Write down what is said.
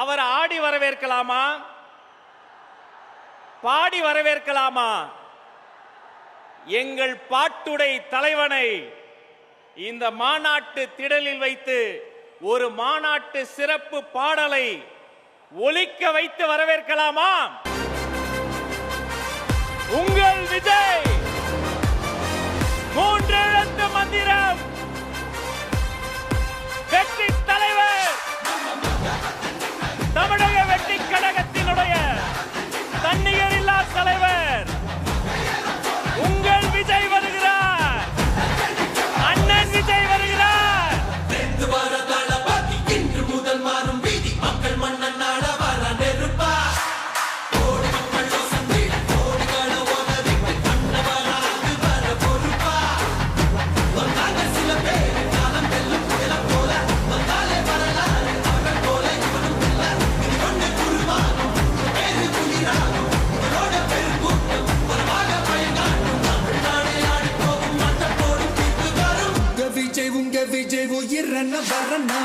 அவர் ஆடி வரவேற்கலாமா, பாடி வரவேற்கலாமா? எங்கள் பாட்டுடை தலைவனை இந்த மாநாட்டு திடலில் வைத்து ஒரு மாநாட்டு சிறப்பு பாடலை ஒலிக்க வைத்து வரவேற்கலாமா? உங்கள் விஜய் 3 எழுத்து மந்திரம், வெற்றி தலைவர், தமிழக வெற்றி கழகத்தினுடைய தன்னிகர் இல்லா தலைவர் உங்கள் விஜய் வருகிறார். அண்ணன் விஜய் வருகிறார். விஜய் உயிரன வரனா